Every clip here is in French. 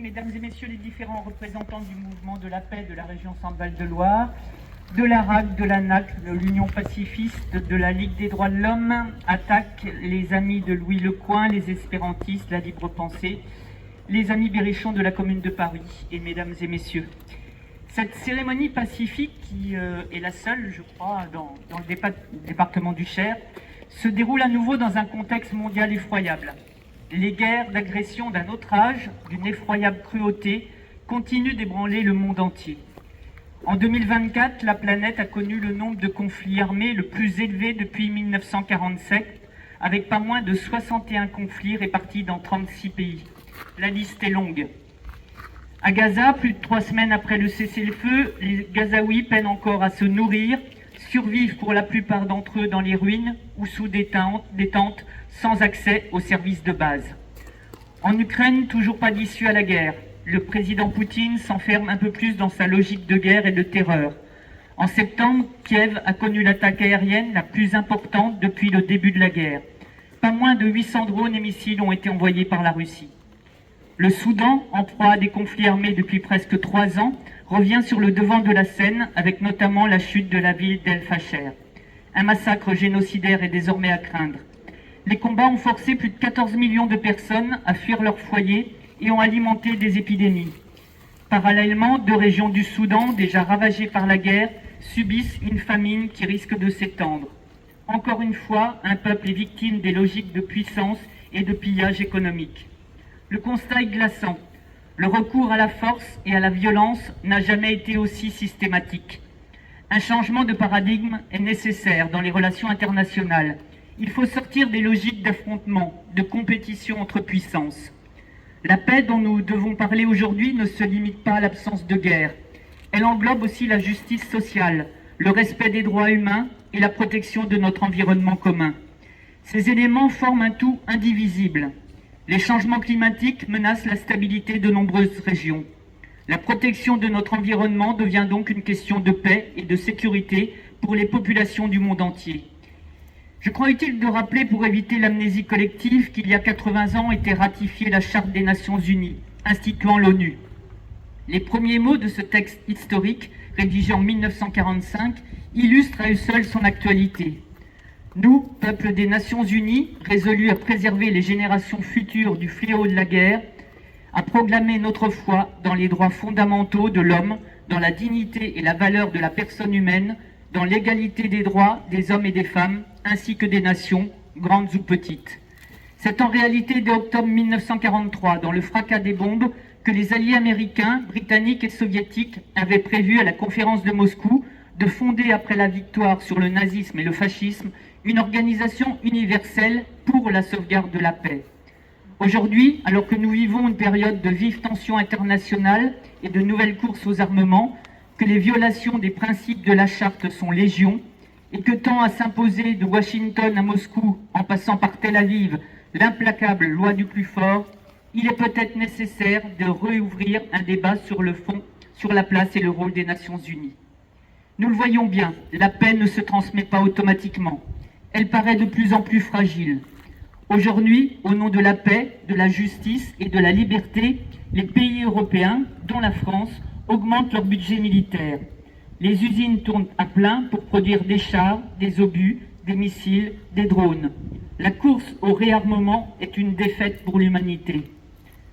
mesdames et messieurs les différents représentants du mouvement de la paix de la région Centre-Val de Loire, de la RAC, de la NAC, de l'Union pacifiste, de la Ligue des droits de l'homme, ATTAC, les amis de Louis Lecoing, les espérantistes, la libre pensée, les amis berrichons de la Commune de Paris, et mesdames et messieurs. Cette cérémonie pacifique, qui est la seule, je crois, dans le département du Cher, se déroule à nouveau dans un contexte mondial effroyable. Les guerres d'agression d'un autre âge, d'une effroyable cruauté, continuent d'ébranler le monde entier. En 2024, la planète a connu le nombre de conflits armés le plus élevé depuis 1947, avec pas moins de 61 conflits répartis dans 36 pays. La liste est longue. À Gaza, plus de 3 semaines après le cessez-le-feu, les Gazaouis peinent encore à se nourrir, survivent pour la plupart d'entre eux dans les ruines ou sous des tentes sans accès aux services de base. En Ukraine, toujours pas d'issue à la guerre. Le président Poutine s'enferme un peu plus dans sa logique de guerre et de terreur. En septembre, Kiev a connu l'attaque aérienne la plus importante depuis le début de la guerre. Pas moins de 800 drones et missiles ont été envoyés par la Russie. Le Soudan, en proie à des conflits armés depuis presque 3 ans, revient sur le devant de la scène avec notamment la chute de la ville d'El Fasher. Un massacre génocidaire est désormais à craindre. Les combats ont forcé plus de 14 millions de personnes à fuir leur foyer et ont alimenté des épidémies. Parallèlement, 2 régions du Soudan, déjà ravagées par la guerre, subissent une famine qui risque de s'étendre. Encore une fois, un peuple est victime des logiques de puissance et de pillage économique. Le constat est glaçant. Le recours à la force et à la violence n'a jamais été aussi systématique. Un changement de paradigme est nécessaire dans les relations internationales. Il faut sortir des logiques d'affrontement, de compétition entre puissances. La paix dont nous devons parler aujourd'hui ne se limite pas à l'absence de guerre. Elle englobe aussi la justice sociale, le respect des droits humains et la protection de notre environnement commun. Ces éléments forment un tout indivisible. Les changements climatiques menacent la stabilité de nombreuses régions. La protection de notre environnement devient donc une question de paix et de sécurité pour les populations du monde entier. Je crois utile de rappeler, pour éviter l'amnésie collective, qu'il y a 80 ans était ratifiée la Charte des Nations Unies, instituant l'ONU. Les premiers mots de ce texte historique, rédigé en 1945, illustrent à eux seuls son actualité. Nous, peuple des Nations Unies, résolus à préserver les générations futures du fléau de la guerre, à proclamer notre foi dans les droits fondamentaux de l'homme, dans la dignité et la valeur de la personne humaine, dans l'égalité des droits des hommes et des femmes, ainsi que des nations, grandes ou petites. C'est en réalité dès octobre 1943, dans le fracas des bombes, que les alliés américains, britanniques et soviétiques avaient prévu à la conférence de Moscou de fonder, après la victoire sur le nazisme et le fascisme, une organisation universelle pour la sauvegarde de la paix. Aujourd'hui, alors que nous vivons une période de vive tension internationale et de nouvelles courses aux armements, que les violations des principes de la Charte sont légion, et que tend à s'imposer de Washington à Moscou, en passant par Tel Aviv, l'implacable loi du plus fort, il est peut-être nécessaire de réouvrir un débat sur le fond, sur la place et le rôle des Nations Unies. Nous le voyons bien, la paix ne se transmet pas automatiquement. Elle paraît de plus en plus fragile. Aujourd'hui, au nom de la paix, de la justice et de la liberté, les pays européens, dont la France, augmentent leur budget militaire. Les usines tournent à plein pour produire des chars, des obus, des missiles, des drones. La course au réarmement est une défaite pour l'humanité.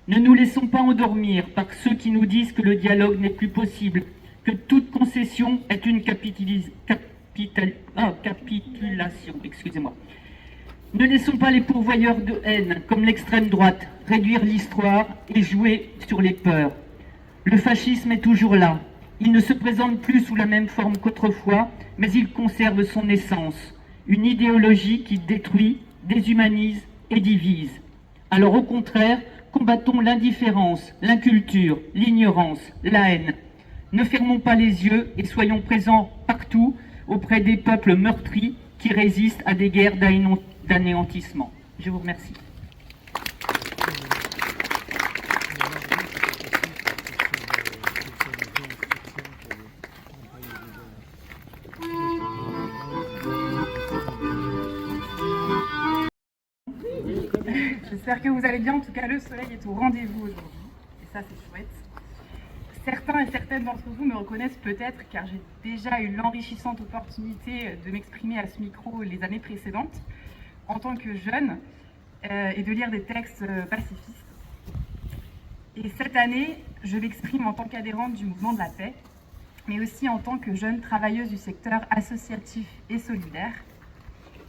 Ne nous laissons pas endormir par ceux qui nous disent que le dialogue n'est plus possible, que toute concession est une capitulation. Excusez-moi. Ne laissons pas les pourvoyeurs de haine, comme l'extrême droite, réduire l'histoire et jouer sur les peurs. Le fascisme est toujours là. Il ne se présente plus sous la même forme qu'autrefois, mais il conserve son essence. Une idéologie qui détruit, déshumanise et divise. Alors au contraire, combattons l'indifférence, l'inculture, l'ignorance, la haine. Ne fermons pas les yeux et soyons présents partout auprès des peuples meurtris qui résistent à des guerres d'anéantissement. Je vous remercie. J'espère que vous allez bien. En tout cas, le soleil est au rendez-vous aujourd'hui. Et ça c'est chouette. Certains et certaines d'entre vous me reconnaissent peut-être car j'ai déjà eu l'enrichissante opportunité de m'exprimer à ce micro les années précédentes en tant que jeune et de lire des textes pacifistes. Et cette année, je m'exprime en tant qu'adhérente du mouvement de la paix, mais aussi en tant que jeune travailleuse du secteur associatif et solidaire.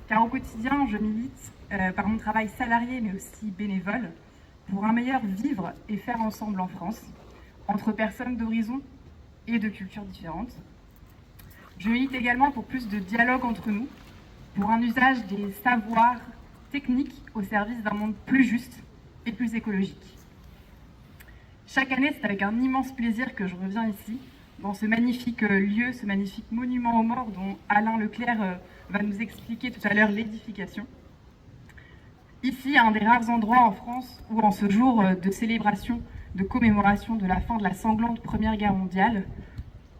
Car au quotidien, je milite par mon travail salarié, mais aussi bénévole, pour un meilleur vivre et faire ensemble en France, entre personnes d'horizons et de cultures différentes. Je milite également pour plus de dialogue entre nous, pour un usage des savoirs techniques au service d'un monde plus juste et plus écologique. Chaque année, c'est avec un immense plaisir que je reviens ici, dans ce magnifique lieu, ce magnifique monument aux morts dont Alain Leclerc va nous expliquer tout à l'heure l'édification. Ici, un des rares endroits en France où, en ce jour de célébration, de commémoration de la fin de la sanglante Première Guerre mondiale,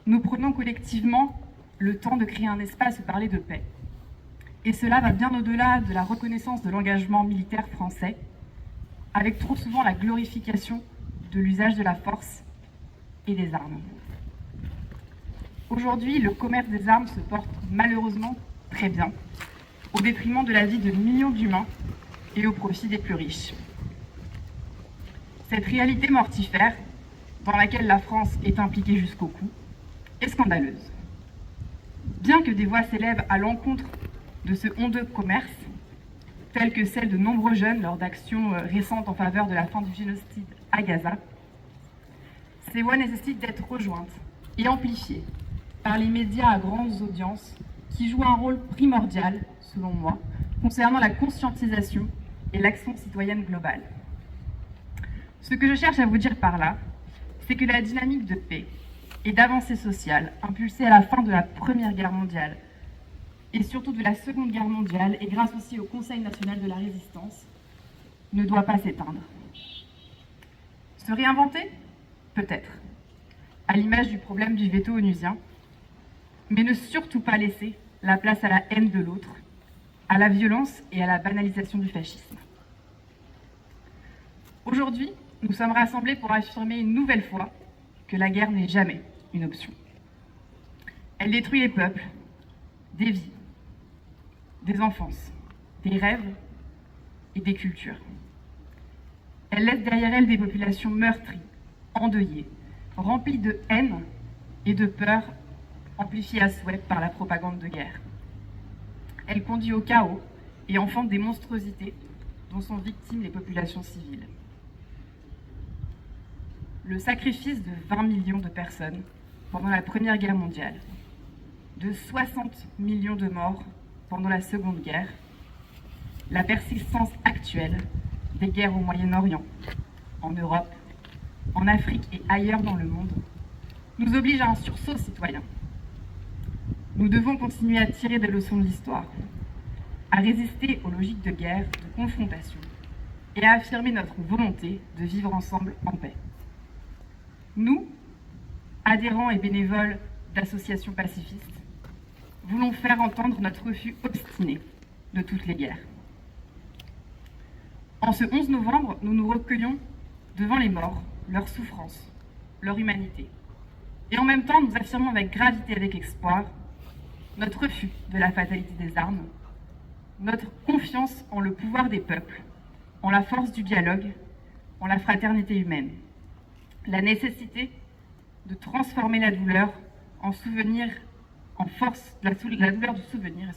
nous prenons collectivement le temps de créer un espace où parler de paix. Et cela va bien au-delà de la reconnaissance de l'engagement militaire français, avec trop souvent la glorification de l'usage de la force et des armes. Aujourd'hui, le commerce des armes se porte malheureusement très bien, au détriment de la vie de millions d'humains et au profit des plus riches. Cette réalité mortifère, dans laquelle la France est impliquée jusqu'au cou, est scandaleuse. Bien que des voix s'élèvent à l'encontre de ce honteux commerce, telles que celles de nombreux jeunes lors d'actions récentes en faveur de la fin du génocide à Gaza, ces voix nécessitent d'être rejointes et amplifiées par les médias à grandes audiences qui jouent un rôle primordial, selon moi, concernant la conscientisation et l'action citoyenne globale. Ce que je cherche à vous dire par là, c'est que la dynamique de paix et d'avancée sociale impulsée à la fin de la Première Guerre mondiale et surtout de la Seconde Guerre mondiale et grâce aussi au Conseil national de la résistance, ne doit pas s'éteindre. Se réinventer ? Peut-être, à l'image du problème du veto onusien, mais ne surtout pas laisser la place à la haine de l'autre, à la violence et à la banalisation du fascisme. Aujourd'hui, nous sommes rassemblés pour affirmer une nouvelle fois que la guerre n'est jamais une option. Elle détruit les peuples, des vies, des enfances, des rêves et des cultures. Elle laisse derrière elle des populations meurtries, endeuillées, remplies de haine et de peur, amplifiées à souhait par la propagande de guerre. Elle conduit au chaos et enfante des monstruosités dont sont victimes les populations civiles. Le sacrifice de 20 millions de personnes pendant la Première Guerre mondiale, de 60 millions de morts pendant la Seconde Guerre, la persistance actuelle des guerres au Moyen-Orient, en Europe, en Afrique et ailleurs dans le monde, nous oblige à un sursaut citoyen. Nous devons continuer à tirer des leçons de l'histoire, à résister aux logiques de guerre, de confrontation, et à affirmer notre volonté de vivre ensemble en paix. Nous, adhérents et bénévoles d'associations pacifistes, voulons faire entendre notre refus obstiné de toutes les guerres. En ce 11 novembre, nous nous recueillons devant les morts, leur souffrance, leur humanité. Et en même temps, nous affirmons avec gravité et avec espoir notre refus de la fatalité des armes, notre confiance en le pouvoir des peuples, en la force du dialogue, en la fraternité humaine, la nécessité de transformer la douleur en souvenir, en force, la douleur du souvenir,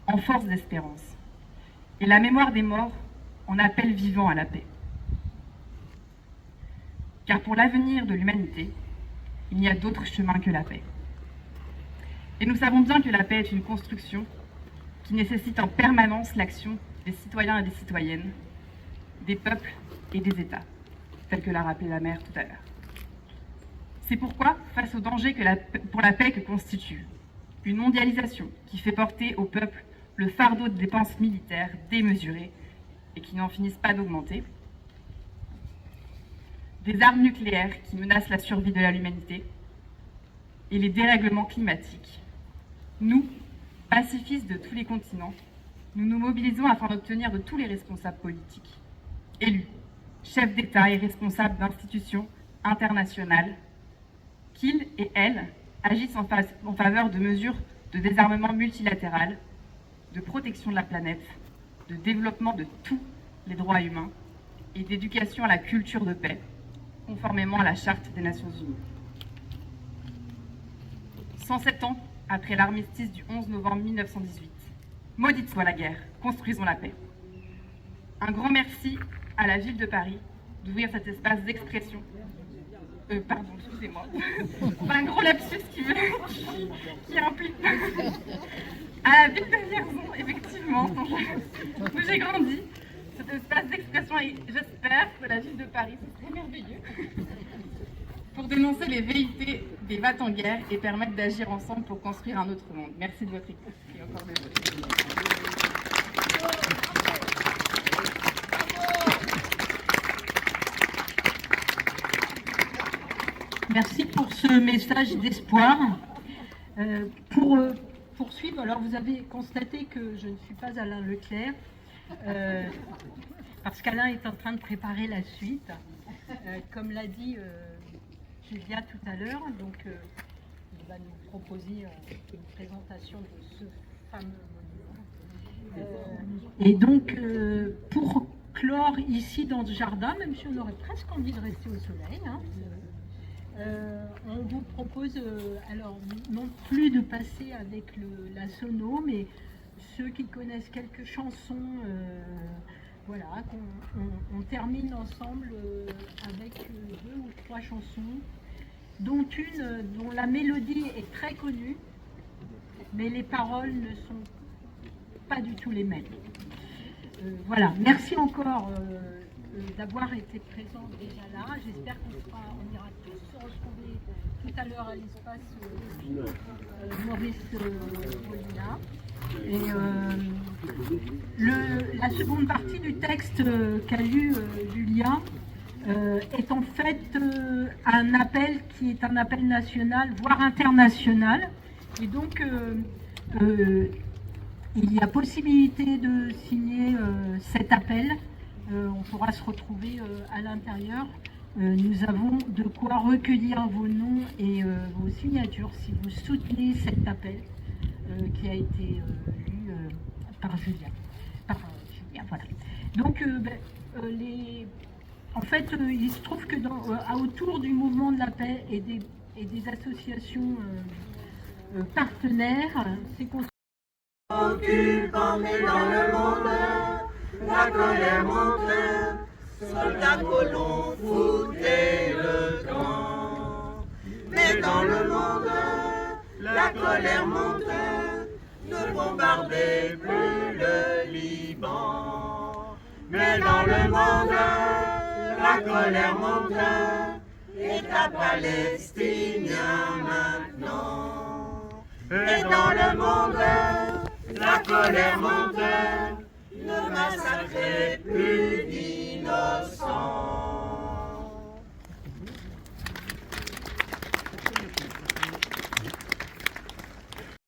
en force d'espérance, et la mémoire des morts en appel vivant à la paix. Car pour l'avenir de l'humanité, il n'y a d'autre chemin que la paix. Et nous savons bien que la paix est une construction qui nécessite en permanence l'action des citoyens et des citoyennes, des peuples et des États, tel que l'a rappelé la mère tout à l'heure. C'est pourquoi, face au danger pour la paix que constitue une mondialisation qui fait porter au peuple le fardeau de dépenses militaires démesurées et qui n'en finissent pas d'augmenter, des armes nucléaires qui menacent la survie de l'humanité et les dérèglements climatiques, nous, pacifistes de tous les continents, nous nous mobilisons afin d'obtenir de tous les responsables politiques, élus, chefs d'État et responsables d'institutions internationales, qu'ils et elles agissent en faveur de mesures de désarmement multilatéral, de protection de la planète, de développement de tous les droits humains et d'éducation à la culture de paix, conformément à la Charte des Nations Unies. 107 ans après l'armistice du 11 novembre 1918, maudite soit la guerre, construisons la paix. Un grand merci à la ville de Paris d'ouvrir cet espace d'expression. Pardon, excusez-moi. Un gros lapsus qui implique. À la ville de Vierzon, effectivement, où j'ai grandi, cet espace d'expression, et j'espère que la ville de Paris, ce serait merveilleux, pour dénoncer les velléités des va-t-en-guerre et permettre d'agir ensemble pour construire un autre monde. Merci de votre écoute et encore désolé. Merci pour ce message d'espoir. Pour poursuivre, alors vous avez constaté que je ne suis pas Alain Leclerc, parce qu'Alain est en train de préparer la suite, comme l'a dit Julia tout à l'heure. Donc il va nous proposer une présentation de ce fameux monument. Et donc pour clore ici dans ce jardin, même si on aurait presque envie de rester au soleil, hein, on vous propose alors non plus de passer avec la sono, mais ceux qui connaissent quelques chansons, voilà, qu'on termine ensemble avec 2 ou 3 chansons, dont une dont la mélodie est très connue, mais les paroles ne sont pas du tout les mêmes. Voilà, merci encore d'avoir été présent déjà là. J'espère qu'on ira tous se retrouver tout à l'heure à l'espace Maurice Molina. Et la seconde partie du texte qu'a lu Julia est en fait un appel qui est un appel national, voire international. Et donc il y a possibilité de signer cet appel. On pourra se retrouver à l'intérieur. Nous avons de quoi recueillir vos noms et vos signatures si vous soutenez cet appel qui a été lu par Julia. Voilà. Donc, en fait, il se trouve que autour du mouvement de la paix et des associations partenaires, c'est qu'on occupant, mais dans le monde, la colère monte, soldats colons foutaient le camp. Mais dans le monde, la colère monte, ne bombardez plus le Liban. Mais dans le monde, la colère monte, État palestinien maintenant. Et dans le monde, la colère monte, ne massacrez plus